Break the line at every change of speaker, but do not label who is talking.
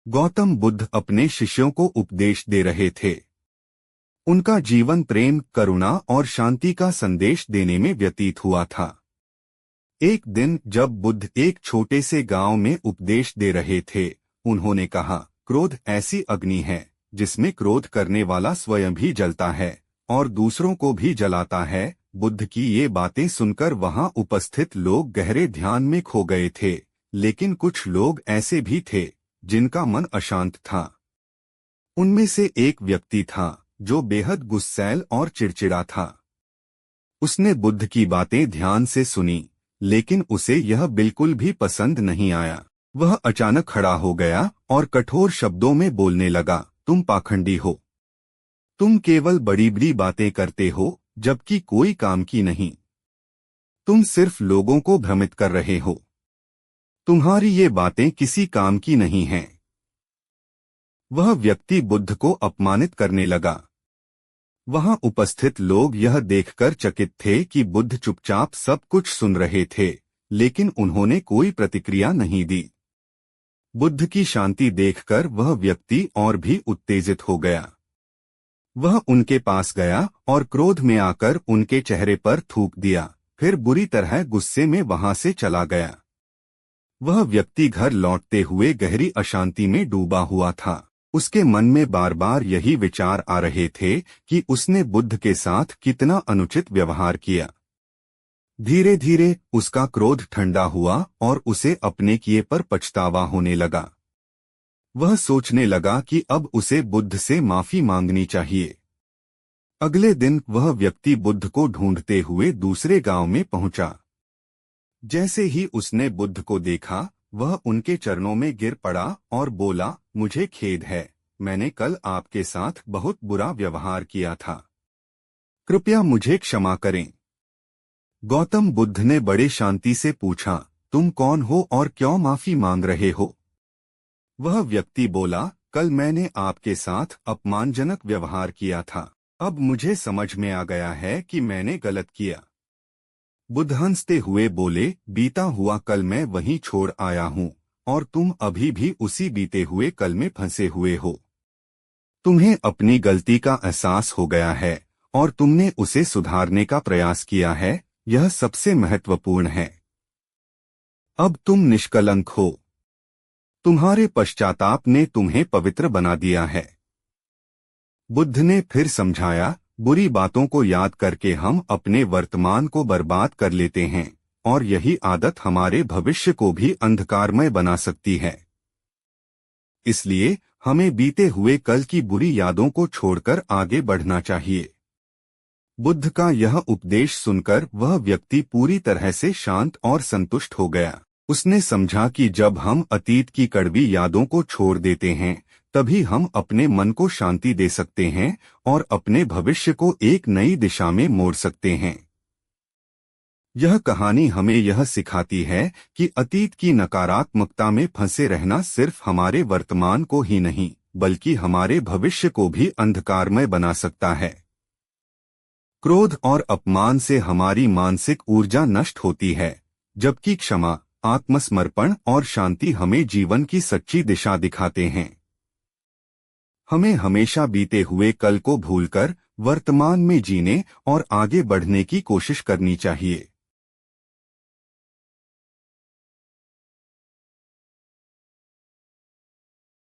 गौतम बुद्ध अपने शिष्यों को उपदेश दे रहे थे। उनका जीवन प्रेम, करुणा और शांति का संदेश देने में व्यतीत हुआ था। एक दिन जब बुद्ध एक छोटे से गांव में उपदेश दे रहे थे, उन्होंने कहा, क्रोध ऐसी अग्नि है जिसमें क्रोध करने वाला स्वयं भी जलता है और दूसरों को भी जलाता है। बुद्ध की ये बातें सुनकर वहां उपस्थित लोग गहरे ध्यान में खो गए थे, लेकिन कुछ लोग ऐसे भी थे जिनका मन अशांत था। उनमें से एक व्यक्ति था जो बेहद गुस्सैल और चिड़चिड़ा था। उसने बुद्ध की बातें ध्यान से सुनी, लेकिन उसे यह बिल्कुल भी पसंद नहीं आया। वह अचानक खड़ा हो गया और कठोर शब्दों में बोलने लगा, तुम पाखंडी हो। तुम केवल बड़ी बड़ी बातें करते हो, जबकि कोई काम की नहीं। तुम सिर्फ लोगों को भ्रमित कर रहे हो। तुम्हारी ये बातें किसी काम की नहीं हैं। वह व्यक्ति बुद्ध को अपमानित करने लगा। वहां उपस्थित लोग यह देखकर चकित थे कि बुद्ध चुपचाप सब कुछ सुन रहे थे, लेकिन उन्होंने कोई प्रतिक्रिया नहीं दी। बुद्ध की शांति देखकर वह व्यक्ति और भी उत्तेजित हो गया। वह उनके पास गया और क्रोध में आकर उनके चेहरे पर थूक दिया, फिर बुरी तरह गुस्से में वहां से चला गया। वह व्यक्ति घर लौटते हुए गहरी अशांति में डूबा हुआ था। उसके मन में बार बार यही विचार आ रहे थे कि उसने बुद्ध के साथ कितना अनुचित व्यवहार किया। धीरे धीरे उसका क्रोध ठंडा हुआ और उसे अपने किए पर पछतावा होने लगा। वह सोचने लगा कि अब उसे बुद्ध से माफी मांगनी चाहिए। अगले दिन वह व्यक्ति बुद्ध को ढूंढते हुए दूसरे गांव में पहुंचा। जैसे ही उसने बुद्ध को देखा, वह उनके चरणों में गिर पड़ा और बोला, मुझे खेद है, मैंने कल आपके साथ बहुत बुरा व्यवहार किया था। कृपया मुझे क्षमा करें। गौतम बुद्ध ने बड़े शांति से पूछा, तुम कौन हो और क्यों माफी मांग रहे हो? वह व्यक्ति बोला, कल मैंने आपके साथ अपमानजनक व्यवहार किया था। अब मुझे समझ में आ गया है कि मैंने गलत किया। बुद्ध हंसते हुए बोले, बीता हुआ कल मैं वहीं छोड़ आया हूँ और तुम अभी भी उसी बीते हुए कल में फंसे हुए हो। तुम्हें अपनी गलती का एहसास हो गया है और तुमने उसे सुधारने का प्रयास किया है, यह सबसे महत्वपूर्ण है। अब तुम निष्कलंक हो। तुम्हारे पश्चाताप ने तुम्हें पवित्र बना दिया है। बुद्ध ने फिर समझाया, बुरी बातों को याद करके हम अपने वर्तमान को बर्बाद कर लेते हैं और यही आदत हमारे भविष्य को भी अंधकारमय बना सकती है। इसलिए हमें बीते हुए कल की बुरी यादों को छोड़कर आगे बढ़ना चाहिए। बुद्ध का यह उपदेश सुनकर वह व्यक्ति पूरी तरह से शांत और संतुष्ट हो गया। उसने समझा कि जब हम अतीत की कड़वी यादों को छोड़ देते हैं, तभी हम अपने मन को शांति दे सकते हैं और अपने भविष्य को एक नई दिशा में मोड़ सकते हैं। यह कहानी हमें यह सिखाती है कि अतीत की नकारात्मकता में फंसे रहना सिर्फ हमारे वर्तमान को ही नहीं, बल्कि हमारे भविष्य को भी अंधकारमय बना सकता है। क्रोध और अपमान से हमारी मानसिक ऊर्जा नष्ट होती है, जबकि क्षमा, आत्मसमर्पण और शांति हमें जीवन की सच्ची दिशा दिखाते हैं। हमें हमेशा बीते हुए कल को भूलकर वर्तमान में जीने और आगे बढ़ने की कोशिश करनी चाहिए।